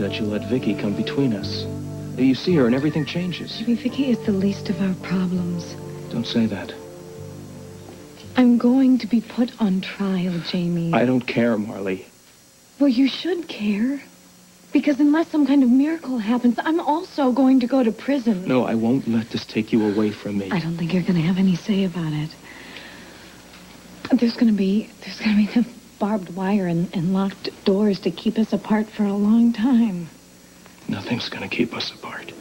that you let Vicky come between us. You see her and everything changes. Jimmy, Vicky is the least of our problems. Don't say that. I'm going to be put on trial, Jamie. I don't care, Marley. Well, you should care. Because unless some kind of miracle happens, I'm also going to go to prison. No, I won't let this take you away from me. I don't think you're going to have any say about it. There's going to be the barbed wire and locked doors to keep us apart for a long time. Nothing's going to keep us apart.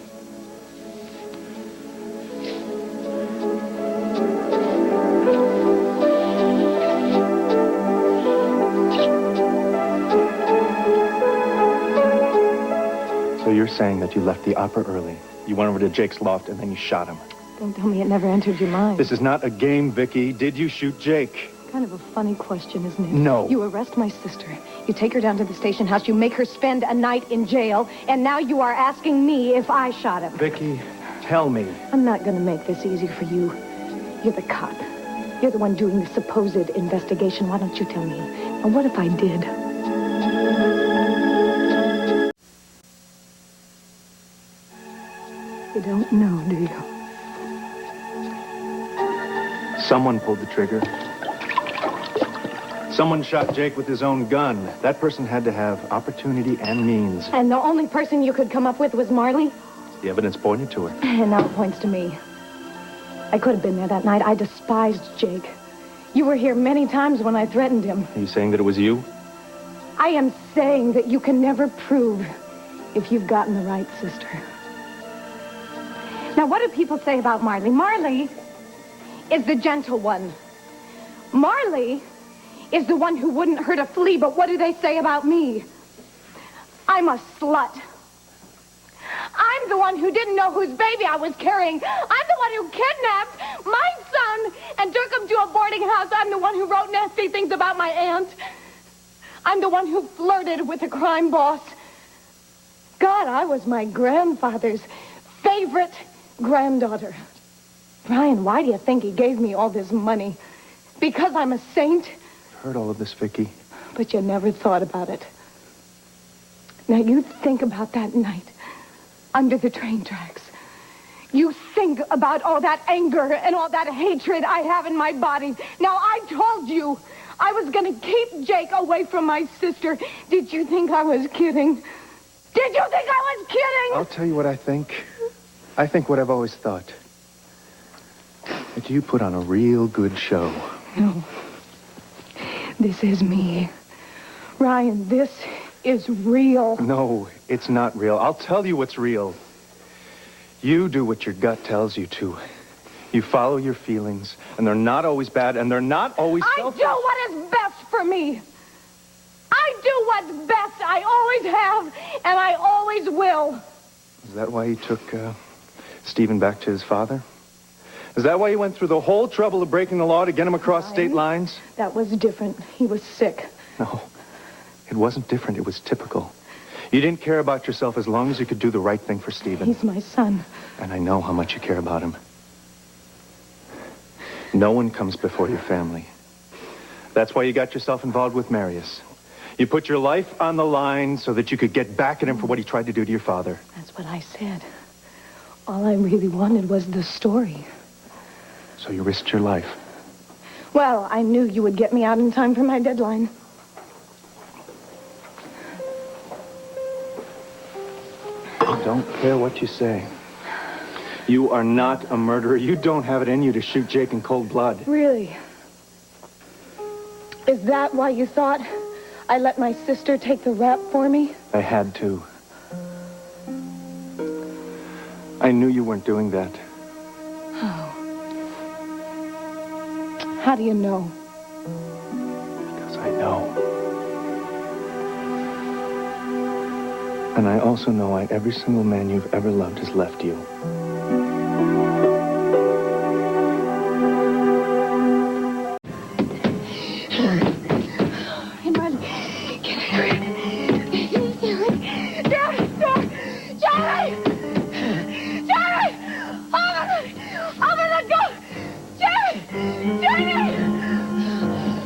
So you're saying that you left the opera early. You went over to Jake's loft and then you shot him. Don't tell me it never entered your mind. This is not a game, Vicky. Did you shoot Jake? Kind of a funny question, isn't it? No. You arrest my sister. You take her down to the station house. You make her spend a night in jail. And now you are asking me if I shot him. Vicky, tell me. I'm not going to make this easy for you. You're the cop. You're the one doing the supposed investigation. Why don't you tell me? And what if I did? You don't know, do you? Someone pulled the trigger. Someone shot Jake with his own gun. That person had to have opportunity and means. And the only person you could come up with was Marley? The evidence pointed to her. And now it points to me. I could have been there that night. I despised Jake. You were here many times when I threatened him. Are you saying that it was you? I am saying that you can never prove if you've gotten the right sister. Now, what do people say about Marley? Marley is the gentle one. Marley is the one who wouldn't hurt a flea, but what do they say about me? I'm a slut. I'm the one who didn't know whose baby I was carrying. I'm the one who kidnapped my son and took him to a boarding house. I'm the one who wrote nasty things about my aunt. I'm the one who flirted with a crime boss. God, I was my grandfather's favorite granddaughter. Brian, why do you think he gave me all this money? Because I'm a saint? I've heard all of this, Vicky. But you never thought about it. Now, you think about that night under the train tracks. You think about all that anger and all that hatred I have in my body. Now, I told you I was going to keep Jake away from my sister. Did you think I was kidding? Did you think I was kidding? I'll tell you what I think. I think what I've always thought. That you put on a real good show. No. This is me. Ryan, this is real. No, it's not real. I'll tell you what's real. You do what your gut tells you to. You follow your feelings, and they're not always bad, and they're not always selfish. I do what is best for me. I do what's best. I always have, and I always will. Is that why you took Stephen back to his father? Is that why you went through the whole trouble of breaking the law to get him across state lines? That was different. He was sick. No, it wasn't different. It was typical. You didn't care about yourself as long as you could do the right thing for Stephen. He's my son. And I know how much you care about him. No one comes before your family. That's why you got yourself involved with Marius. You put your life on the line so that you could get back at him for what he tried to do to your father. That's what I said. All I really wanted was the story. So you risked your life. Well, I knew you would get me out in time for my deadline. I don't care what you say. You are not a murderer. You don't have it in you to shoot Jake in cold blood. Really? Is that why you thought I let my sister take the rap for me? I had to. I knew you weren't doing that. How? How do you know? Because I know. And I also know why every single man you've ever loved has left you. Hey, Marley, get her. Charlie! Charlie! Open the door! Charlie! Charlie!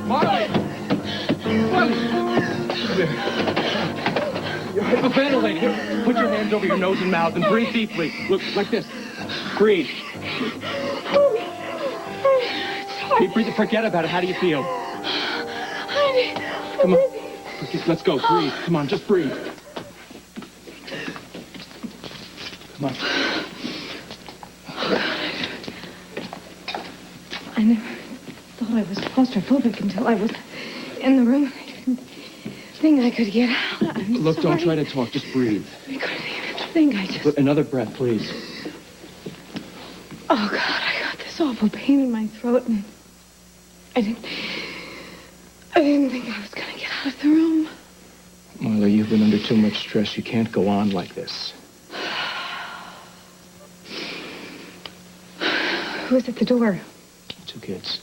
Marley! Marley! There. You all right, Hyperventilate. Here, put your hands over your nose and mouth and breathe deeply. Look, like this. Breathe. Keep breathing. Forget about it. How do you feel? Come on. Let's go. Breathe. Come on, just breathe. Come on. I never thought I was claustrophobic until I was in the room. I didn't think I could get out. Look, don't try to talk. Just breathe. I couldn't even think. I just... Another breath, please. Oh, God, I got this awful pain in my throat, and I didn't think I was going to get out of the room. Marla, you've been under too much stress. You can't go on like this. Who's at the door? 2 kids.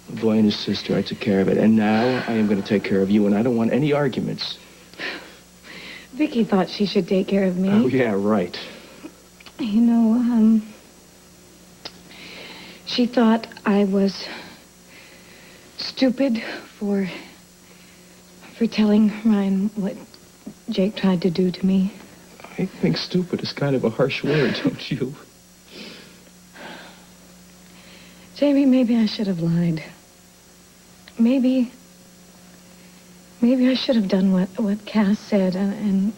A boy and his sister. I took care of it. And now I am going to take care of you, and I don't want any arguments. Vicky thought she should take care of me. Oh, yeah, right. You know, she thought I was stupid for telling Ryan what Jake tried to do to me. I think stupid is kind of a harsh word, don't you? Jamie, maybe I should have lied. Maybe I should have done what Cass said and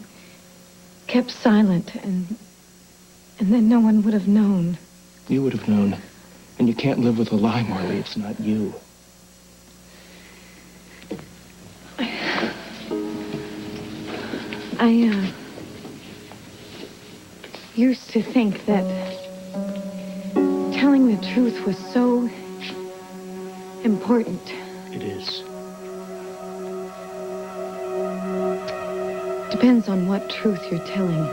kept silent, and then no one would have known. You would have known. And you can't live with a lie, Marley. It's not you. I used to think that telling the truth was so important. It is. Depends on what truth you're telling.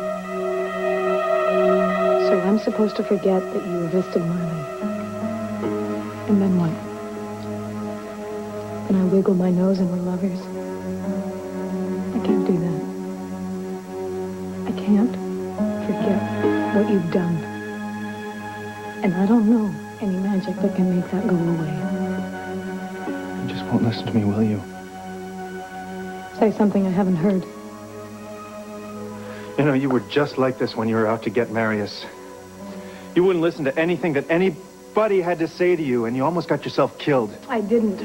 So I'm supposed to forget that you arrested Marley. And then what? And I wiggle my nose and we're lovers? I can't do that. I can't forget what you've done. And I don't know any magic that can make that go away. You just won't listen to me, will you? Say something I haven't heard. You know, you were just like this when you were out to get Marius. You wouldn't listen to anything that anybody had to say to you, and you almost got yourself killed. I didn't.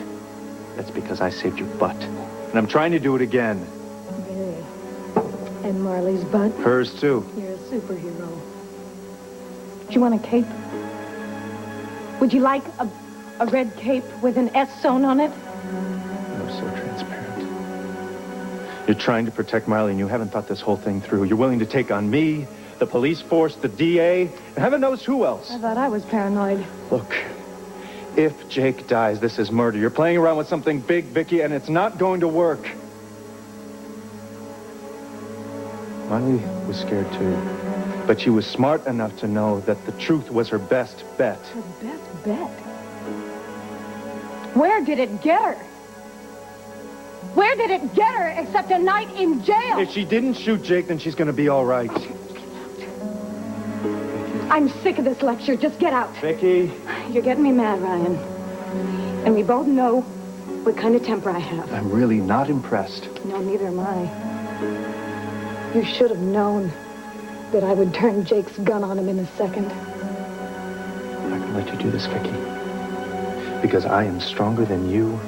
That's because I saved your butt. And I'm trying to do it again. Really? And Marley's butt? Hers, too. You're a superhero. Do you want a cape? Would you like a red cape with an S sewn on it? You're so transparent. You're trying to protect Marley, and you haven't thought this whole thing through. You're willing to take on me, the police force, the DA, and heaven knows who else. I thought I was paranoid. Look, if Jake dies, this is murder. You're playing around with something big, Vicky, and it's not going to work. Marley was scared, too. But she was smart enough to know that the truth was her best bet. Her best bet? Where did it get her? Where did it get her except a night in jail? If she didn't shoot Jake, then she's going to be all right. I'm sick of this lecture. Just get out. Vicky. You're getting me mad, Ryan. And we both know what kind of temper I have. I'm really not impressed. No, neither am I. You should have known that I would turn Jake's gun on him in a second. I'm not going to let you do this, Vicky. Because I am stronger than you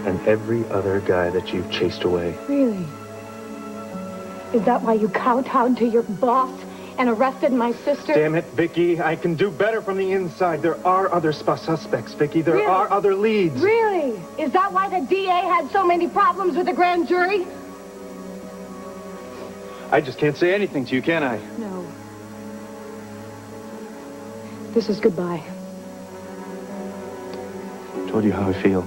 and every other guy that you've chased away. Really? Is that why you kowtowed to your boss and arrested my sister? Damn it, Vicky. I can do better from the inside. There are other suspects, Vicky. There are other leads. Really? Is that why the DA had so many problems with the grand jury? I just can't say anything to you, can I? No. This is goodbye. I told you how I feel.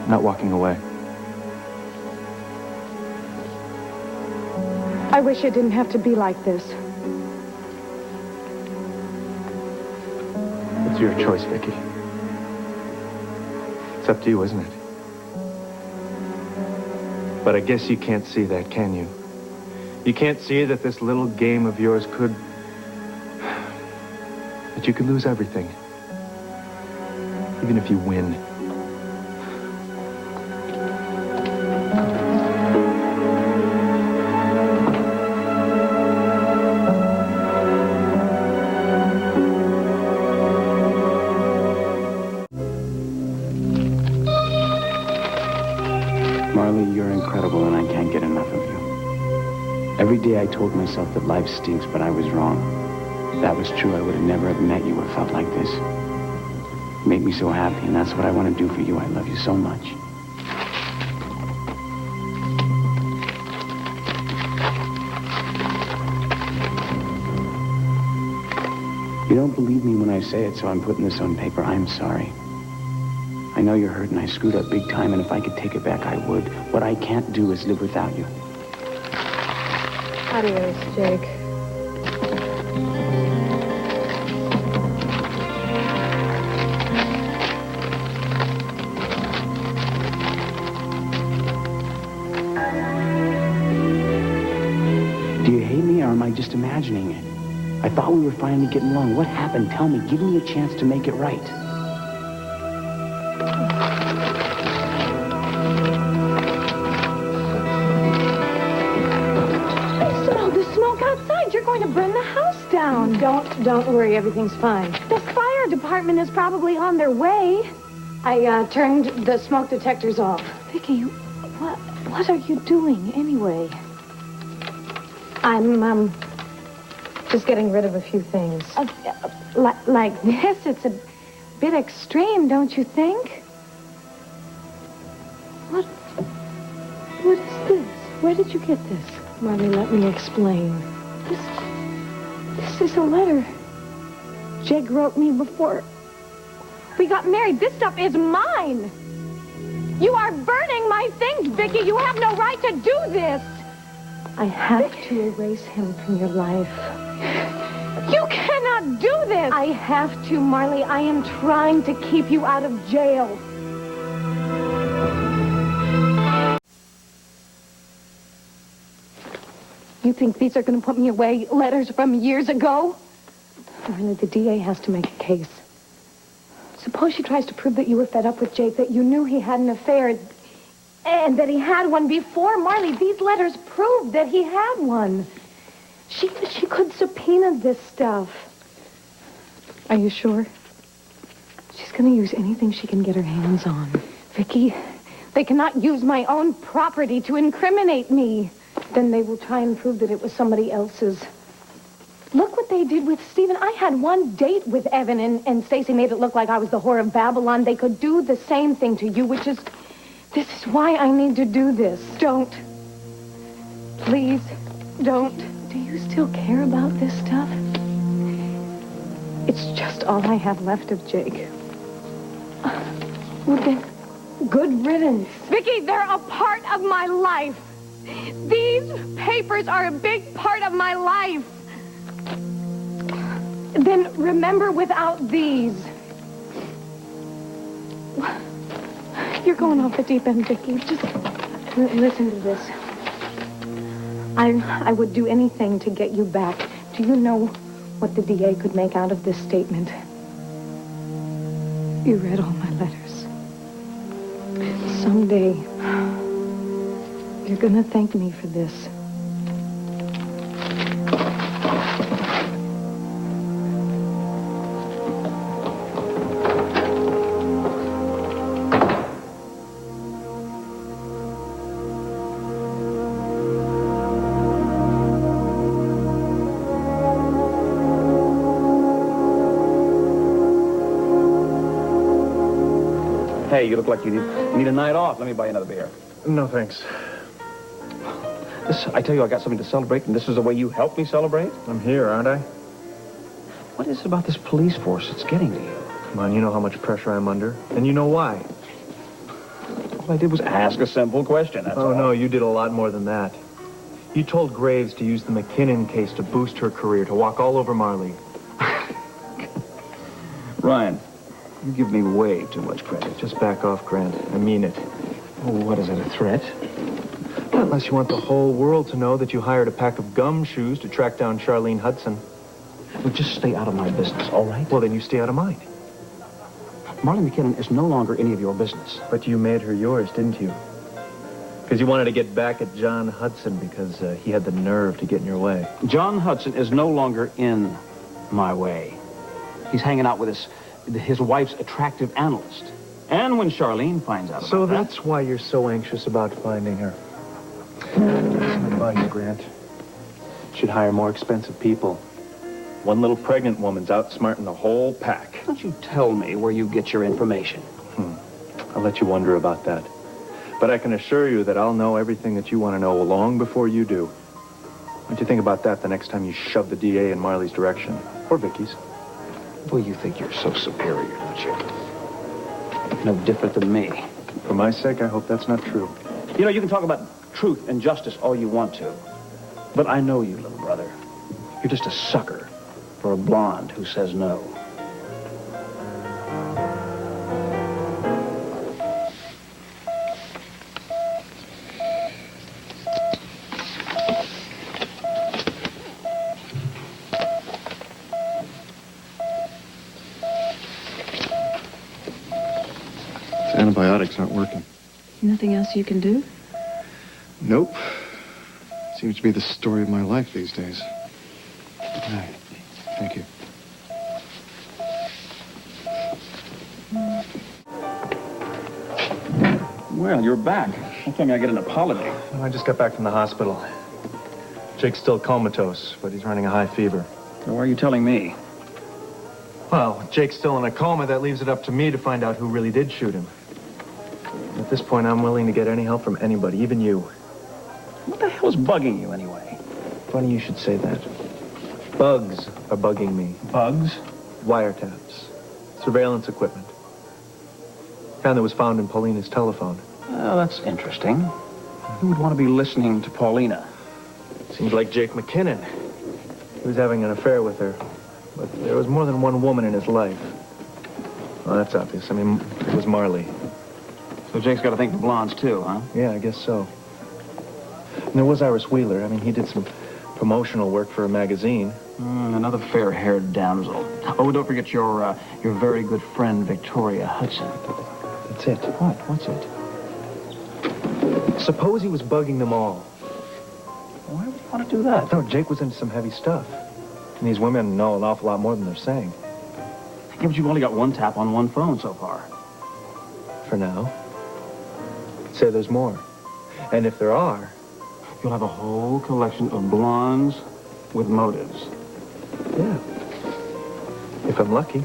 I'm not walking away. I wish it didn't have to be like this. It's your choice, Vicky. It's up to you, isn't it? But I guess you can't see that, can you? You can't see that this little game of yours could... that you could lose everything. Even if you win. incredible, and I can't get enough of you. Every day I told myself that life stinks, but I was wrong. If that was true, I would have never have met you or felt like this. You make me so happy, and that's what I want to do for you. I love you so much. You don't believe me when I say it, so I'm putting this on paper. I'm sorry. I know you're hurt, and I screwed up big time, and if I could take it back, I would. What I can't do is live without you. Adios, Jake. Do you hate me, or am I just imagining it? I thought we were finally getting along. What happened? Tell me. Give me a chance to make it right. I smell the smoke outside. You're going to burn the house down. Don't worry. Everything's fine. The fire department is probably on their way. I turned the smoke detectors off. Vicky, what are you doing anyway? I'm, just getting rid of a few things. Like this, it's a bit extreme, don't you think? What is this? Where did you get this? Marley, let me explain. This is a letter Jake wrote me before we got married. This stuff is mine. You are burning my things, Vicky. You have no right to do this. I have to erase him from your life. You cannot do this! I have to, Marley. I am trying to keep you out of jail. You think these are going to put me away? Letters from years ago? Marley, the DA has to make a case. Suppose she tries to prove that you were fed up with Jake, that you knew he had an affair, and that he had one before. Marley, these letters prove that he had one. She could subpoena this stuff. Are you sure? She's going to use anything she can get her hands on. Vicky, they cannot use my own property to incriminate me. Then they will try and prove that it was somebody else's. Look what they did with Stephen. I had one date with Evan, and Stacy made it look like I was the whore of Babylon. They could do the same thing to you, which is... This is why I need to do this. Don't. Please, don't. Do you still care about this stuff? It's just all I have left of Jake. Well, then, good riddance. Vicky, they're a part of my life. These papers are a big part of my life. Then remember, without these... You're going off the deep end, Vicky. Just listen to this. I would do anything to get you back. Do you know what the DA could make out of this statement? You read all my letters. Someday, you're gonna thank me for this. Hey, you look like you need a night off. Let me buy you another beer. No, thanks. I tell you, I got something to celebrate, and this is the way you help me celebrate? I'm here, aren't I? What is it about this police force that's getting to you? Come on, you know how much pressure I'm under, and you know why. All I did was ask a simple question, that's all. Oh, no, you did a lot more than that. You told Graves to use the McKinnon case to boost her career, to walk all over Marley. Ryan, you give me way too much credit. Just back off, Grant. I mean it. Oh, what is it, a threat? Not unless you want the whole world to know that you hired a pack of gumshoes to track down Charlene Hudson. Well, just stay out of my business, all right? Well, then you stay out of mine. Marley McKinnon is no longer any of your business. But you made her yours, didn't you? Because you wanted to get back at John Hudson because he had the nerve to get in your way. John Hudson is no longer in my way. He's hanging out with his wife's attractive analyst. And when Charlene finds out about So that... that's why you're so anxious about finding her. Some advice, Grant. Should hire more expensive people. One little pregnant woman's outsmarting the whole pack. Don't you tell me where you get your information. I'll let you wonder about that. But I can assure you that I'll know everything that you want to know long before you do. What do you think about that the next time you shove the DA in Marley's direction? Or Vicky's? Well, you think you're so superior, don't you? No different than me. For my sake, I hope that's not true. You know, you can talk about truth and justice all you want to. But I know you, little brother. You're just a sucker for a blonde who says no. Antibiotics aren't working. Nothing else you can do? Nope. Seems to be the story of my life these days. Right. Thank you. Well, you're back. Don't tell me I get an apology. Well, I just got back from the hospital. Jake's still comatose, but he's running a high fever. So why are you telling me? Well, Jake's still in a coma. That leaves it up to me to find out who really did shoot him. At this point, I'm willing to get any help from anybody, even you. What the hell is bugging you anyway? Funny you should say that. Bugs are bugging me. Bugs? Wiretaps. Surveillance equipment. Kind that was found in Paulina's telephone. Well, that's interesting. Who would want to be listening to Paulina? Seems like Jake McKinnon. He was having an affair with her. But there was more than one woman in his life. Well, that's obvious. I mean, it was Marley. So Jake's got to think the blondes too, huh? Yeah, I guess so. And there was Iris Wheeler. I mean, he did some promotional work for a magazine. Another fair-haired damsel. Oh, don't forget your very good friend, Victoria Hudson. That's it. What? What's it? Suppose he was bugging them all. Why would you want to do that? No, Jake was into some heavy stuff. And these women know an awful lot more than they're saying. Yeah, but you've only got one tap on one phone so far. For now. Say there's more. And if there are... You'll have a whole collection of blondes with motives. Yeah. If I'm lucky.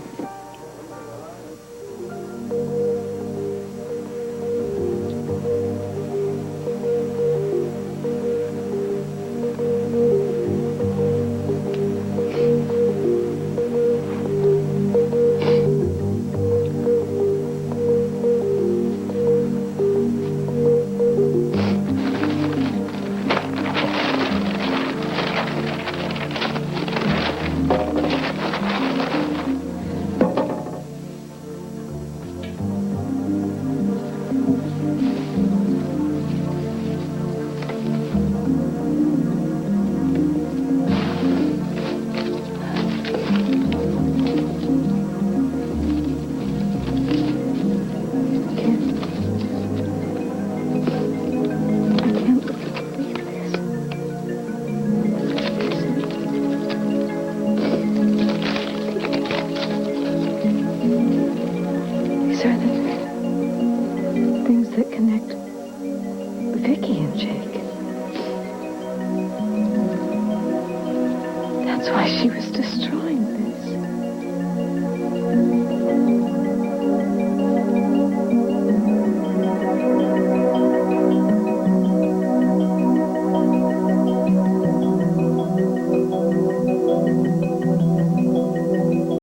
These are the